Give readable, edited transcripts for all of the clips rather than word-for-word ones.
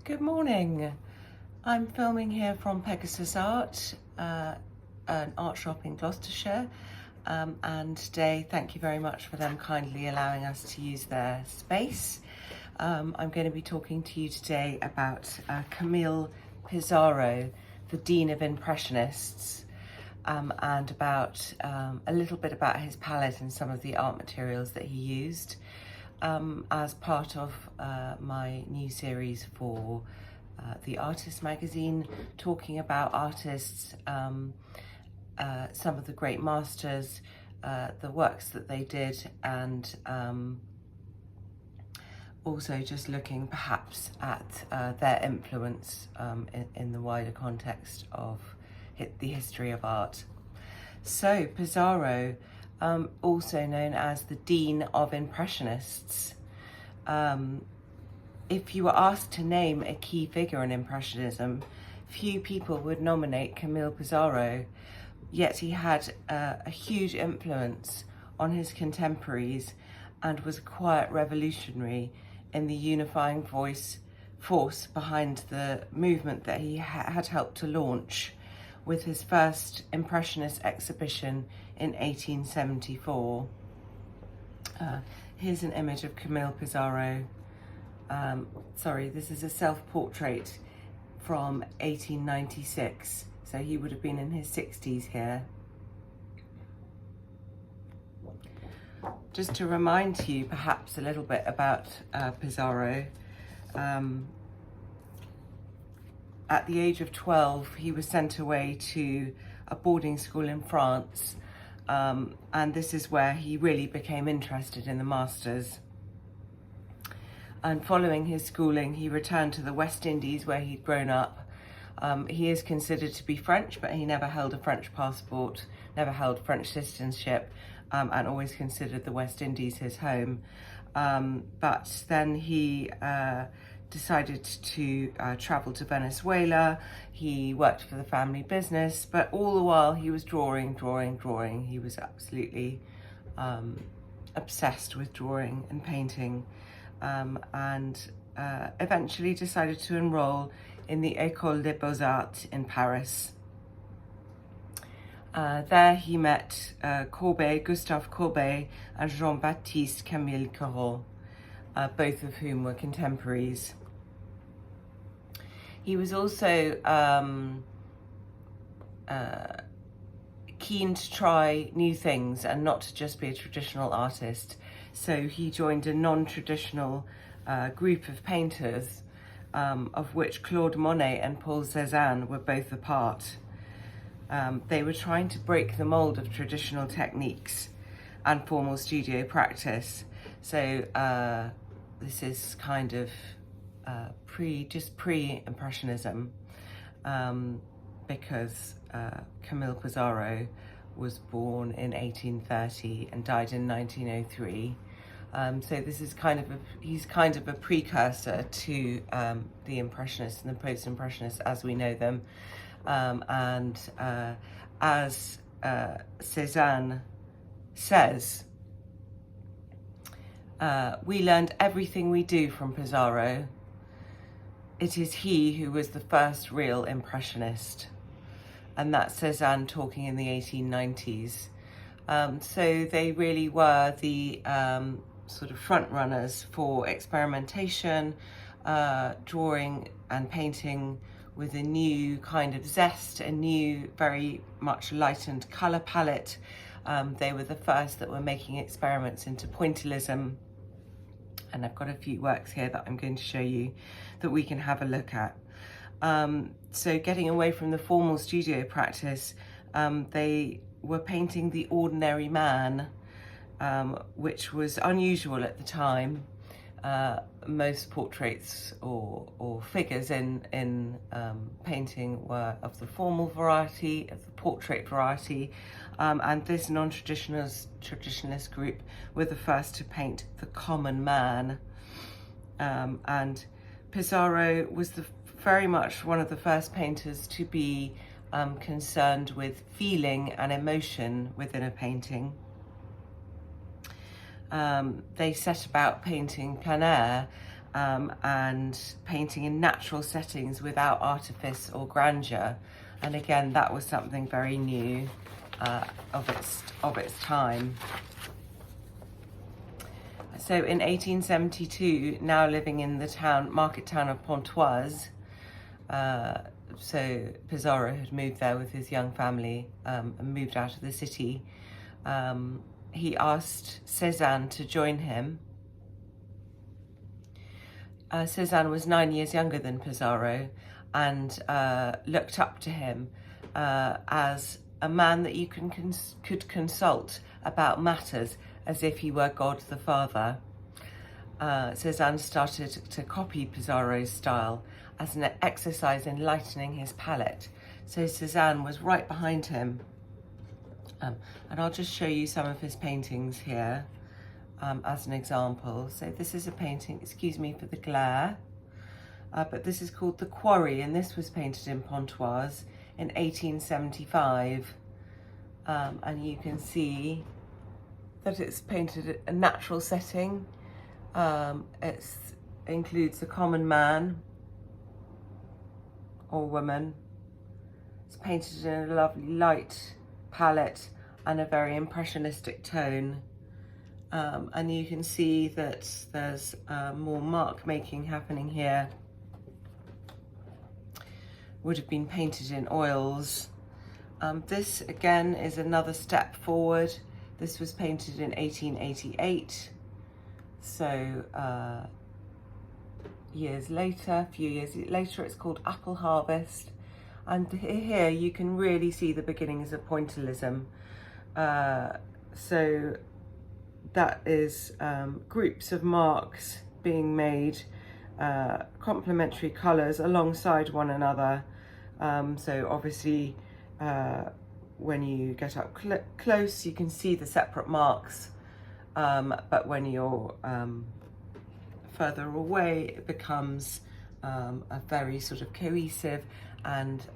Good morning. I'm filming here from Pegasus Art, an art shop in Gloucestershire, and today thank you very much for them kindly allowing us to use their space. I'm going to be talking to you today about Camille Pissarro, the Dean of Impressionists, and about a little bit about his palette and some of the art materials that he used. As part of my new series for the Artist magazine, talking about artists, some of the great masters, the works that they did, and also just looking perhaps at their influence in the wider context of the history of art. So Pisarro, also known as the Dean of Impressionists. If you were asked to name a key figure in Impressionism, few people would nominate Camille Pissarro, yet he had a huge influence on his contemporaries and was a quiet revolutionary in the unifying force behind the movement that he had helped to launch with his first Impressionist exhibition in 1874. Here's an image of Camille Pissarro. This is a self-portrait from 1896, so he would have been in his 60s here. Just to remind you perhaps a little bit about Pisarro, at the age of 12, he was sent away to a boarding school in France, and this is where he really became interested in the masters. And following his schooling, he returned to the West Indies where he'd grown up. He is considered to be French, but he never held a French passport, never held French citizenship, and always considered the West Indies his home. But then he decided to travel to Venezuela. He worked for the family business, but all the while he was drawing. He was absolutely obsessed with drawing and painting, and eventually decided to enroll in the École des Beaux-Arts in Paris. There he met Gustave Courbet and Jean-Baptiste Camille Pissarro, both of whom were contemporaries. He was also keen to try new things and not to just be a traditional artist. So he joined a non-traditional group of painters, of which Claude Monet and Paul Cézanne were both a part. They were trying to break the mold of traditional techniques and formal studio practice. So this is kind of pre-Impressionism, because Camille Pissarro was born in 1830 and died in 1903. So this is he's kind of a precursor to the Impressionists and the post-Impressionists as we know them. As Cézanne says, we learned everything we do from Pisarro. It is he who was the first real Impressionist. And that's Cézanne talking in the 1890s. So they really were the sort of front runners for experimentation, drawing and painting with a new kind of zest, a new, very much lightened colour palette. They were the first that were making experiments into pointillism. And I've got a few works here that I'm going to show you that we can have a look at. So getting away from the formal studio practice, they were painting the ordinary man, which was unusual at the time. Most portraits or figures in painting were of the formal variety, of the portrait variety, and this non-traditionalist group were the first to paint the common man. And Pisarro was very much one of the first painters to be concerned with feeling and emotion within a painting. They set about painting plein air, and painting in natural settings without artifice or grandeur. And again, that was something very new of its time. So in 1872, now living in the market town of Pontoise, so Pissaro had moved there with his young family and moved out of the city. He asked Cézanne to join him. Cézanne was 9 years younger than Pissaro and looked up to him as a man that you could consult about matters as if he were God the Father. Cézanne started to copy Pissaro's style as an exercise in lightening his palette. So Cézanne was right behind him. And I'll just show you some of his paintings here as an example. So this is a painting, excuse me for the glare, but this is called The Quarry, and this was painted in Pontoise in 1875. And you can see that it's painted at a natural setting. It includes a common man or woman. It's painted in a lovely light palette and a very impressionistic tone. And you can see that there's more mark making happening here. Would have been painted in oils. This again is another step forward. This was painted in 1888. So a few years later, it's called Apple Harvest. And here you can really see the beginnings of pointillism. So that is groups of marks being made, complementary colours alongside one another. So obviously when you get up close you can see the separate marks, but when you're further away it becomes a very sort of cohesive and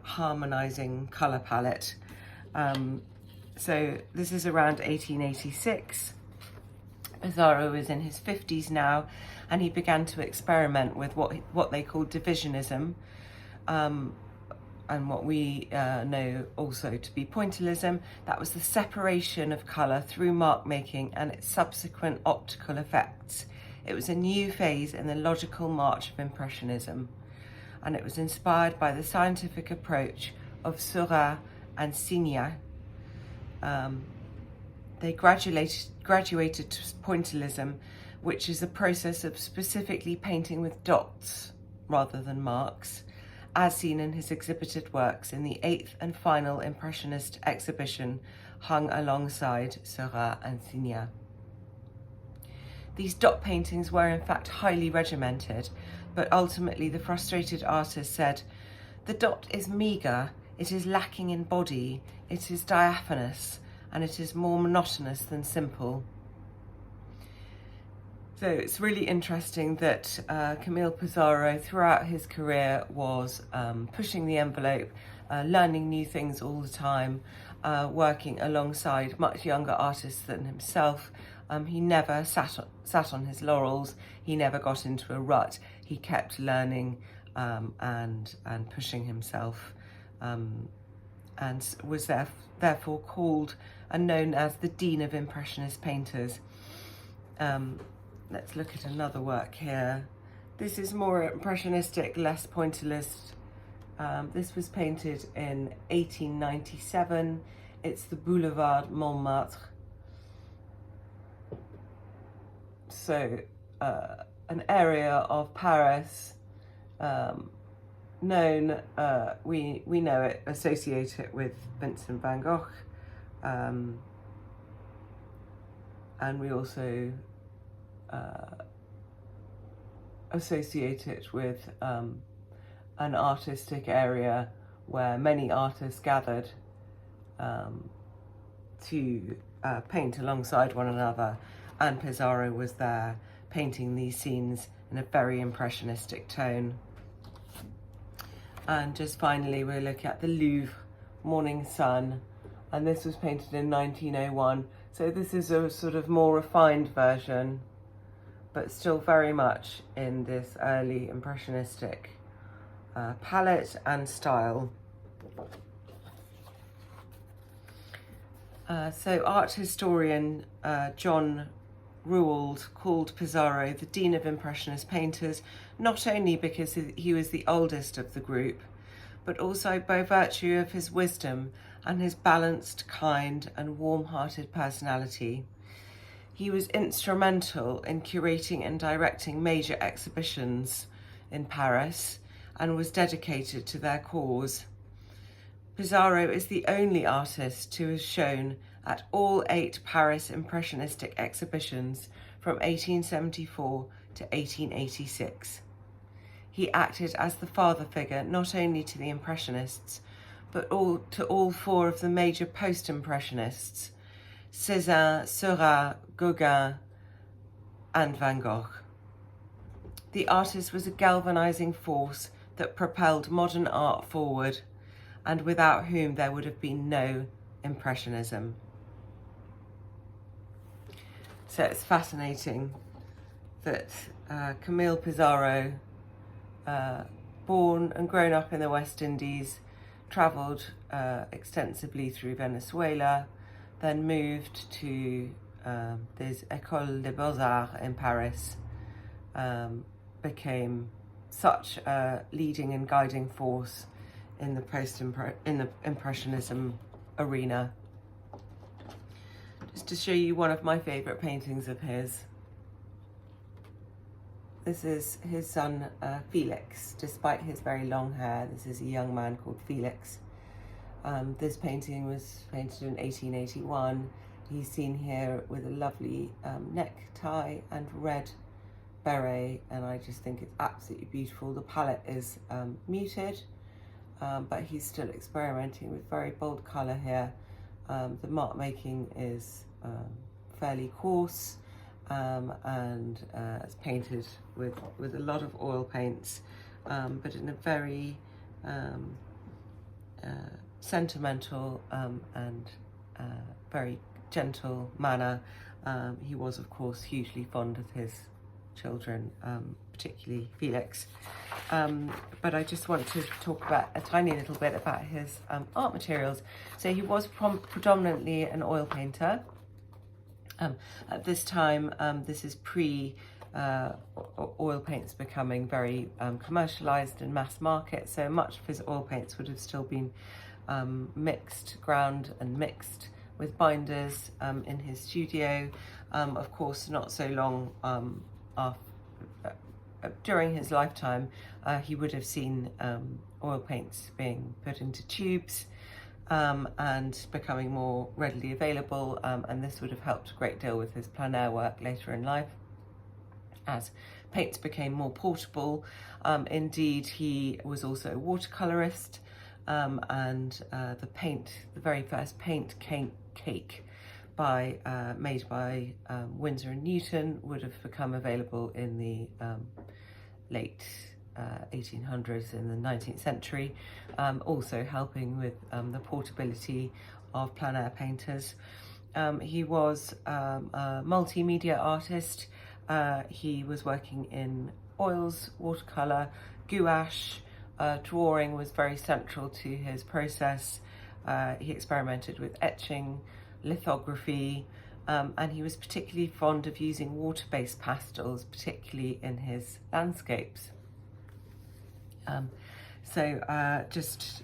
harmonizing colour palette. So this is around 1886. Pissaro is in his 50s now, and he began to experiment with what they call divisionism, and what we know also to be pointillism. That was the separation of colour through mark making and its subsequent optical effects. It was a new phase in the logical march of Impressionism, and it was inspired by the scientific approach of Seurat and Signac. They graduated to pointillism, which is a process of specifically painting with dots rather than marks, as seen in his exhibited works in the 8th and final Impressionist exhibition hung alongside Seurat and Signac. These dot paintings were in fact highly regimented, but ultimately the frustrated artist said, "The dot is meagre, it is lacking in body, it is diaphanous, and it is more monotonous than simple." So it's really interesting that Camille Pissarro throughout his career was pushing the envelope, learning new things all the time, working alongside much younger artists than himself. He never sat on his laurels, he never got into a rut, he kept learning and pushing himself, and was therefore called and known as the Dean of Impressionist painters. Let's look at another work here. This is more impressionistic, less pointillist. This was painted in 1897. It's the Boulevard Montmartre. So an area of Paris known, we know it, associate it with Vincent van Gogh, and we also associate it with an artistic area where many artists gathered to paint alongside one another, and Pissaro was there painting these scenes in a very impressionistic tone. And just finally we'll look at the Louvre Morning Sun, and this was painted in 1901, so this is a sort of more refined version but still very much in this early impressionistic palette and style. So art historian John Rouault called Pissaro the Dean of Impressionist painters, not only because he was the oldest of the group, but also by virtue of his wisdom and his balanced, kind and warm-hearted personality. He was instrumental in curating and directing major exhibitions in Paris and was dedicated to their cause. Pissaro is the only artist to have shown at all 8 Paris Impressionistic exhibitions from 1874 to 1886. He acted as the father figure not only to the Impressionists, but to all 4 of the major post-Impressionists, Cézanne, Seurat, Gauguin and Van Gogh. The artist was a galvanizing force that propelled modern art forward, and without whom there would have been no Impressionism. So it's fascinating that Camille Pissarro, born and grown up in the West Indies, travelled extensively through Venezuela, then moved to this École des Beaux-Arts in Paris, became such a leading and guiding force in the Impressionism arena. Just to show you one of my favourite paintings of his. This is his son Felix. Despite his very long hair, this is a young man called Felix. This painting was painted in 1881. He's seen here with a lovely necktie and red beret, and I just think it's absolutely beautiful. The palette is muted, but he's still experimenting with very bold colour here. The mark making is fairly coarse, and it's painted with a lot of oil paints, but in a very sentimental and very gentle manner. He was, of course, hugely fond of his children, particularly Felix. But I just want to talk about a tiny little bit about his art materials. So he was predominantly an oil painter. At this time, this is pre oil paints becoming very commercialized and mass market, so much of his oil paints would have still been ground and mixed with binders in his studio. Of course, not so long during his lifetime, he would have seen oil paints being put into tubes and becoming more readily available, and this would have helped a great deal with his plein air work later in life as paints became more portable. Indeed, he was also a watercolorist, and the very first paint cake made by Winsor and Newton would have become available in the late 1800s, in the 19th century, also helping with the portability of plein air painters. He was a multimedia artist. He was working in oils, watercolor, gouache. Drawing was very central to his process. He experimented with etching, lithography, and he was particularly fond of using water-based pastels, particularly in his landscapes. Just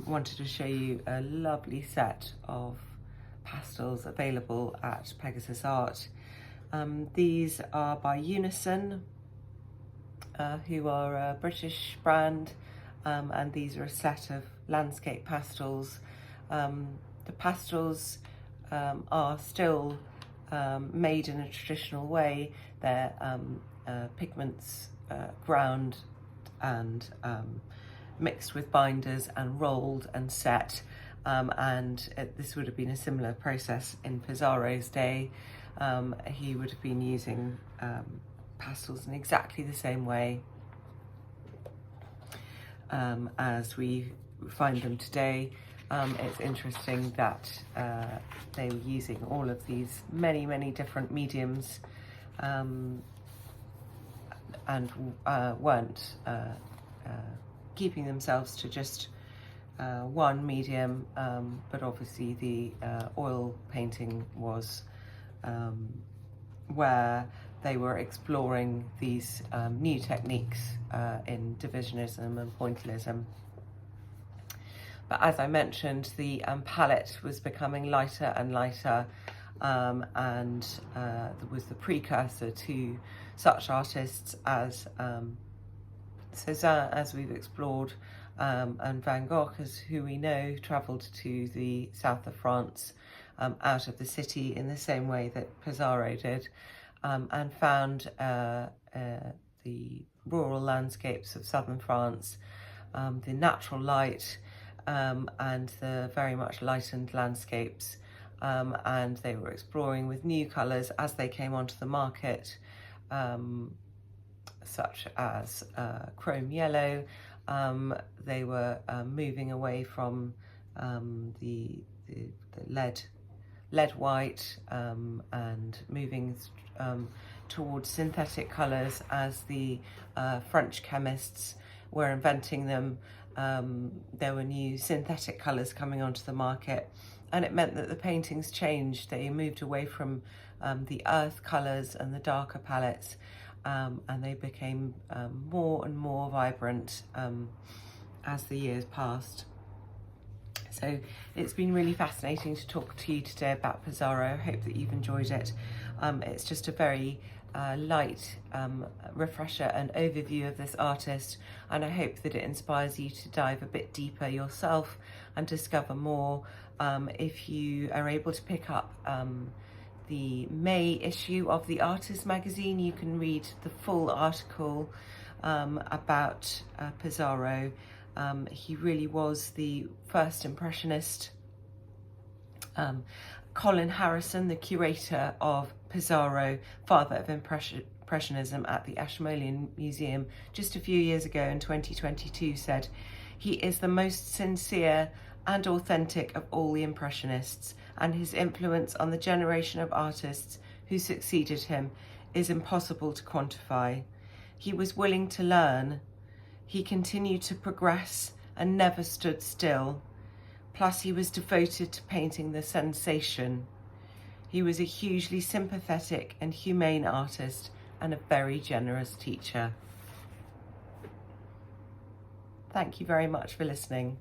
wanted to show you a lovely set of pastels available at Pegasus Art. These are by Unison, who are a British brand, and these are a set of landscape pastels. The pastels are still made in a traditional way. They're pigments ground and mixed with binders and rolled and set, this would have been a similar process in Pissaro's day. He would have been using pastels in exactly the same way as we find them today. It's interesting that they were using all of these many different mediums and weren't keeping themselves to just one medium, but obviously the oil painting was where they were exploring these new techniques in divisionism and pointillism. But as I mentioned, the palette was becoming lighter and lighter, and there was the precursor to such artists as Cézanne, as we've explored, and Van Gogh, as who we know travelled to the south of France, out of the city in the same way that Pissaro did, and found the rural landscapes of southern France, the natural light, and the very much lightened landscapes, and they were exploring with new colours as they came onto the market, such as chrome yellow. They were moving away from the lead white, and moving towards synthetic colours as the French chemists were inventing them. There were new synthetic colours coming onto the market, and it meant that the paintings changed. They moved away from the earth colours and the darker palettes, and they became more and more vibrant as the years passed. So it's been really fascinating to talk to you today about Pissaro. I hope that you've enjoyed it. It's just a very light refresher and overview of this artist, and I hope that it inspires you to dive a bit deeper yourself and discover more. If you are able to pick up the May issue of the Artist magazine, you can read the full article about Pissaro. He really was the first Impressionist. Colin Harrison, the curator of Pissaro, father of Impressionism at the Ashmolean Museum just a few years ago in 2022, said, "He is the most sincere and authentic of all the Impressionists, and his influence on the generation of artists who succeeded him is impossible to quantify. He was willing to learn. He continued to progress and never stood still. Plus, he was devoted to painting the sensation. He was a hugely sympathetic and humane artist and a very generous teacher." Thank you very much for listening.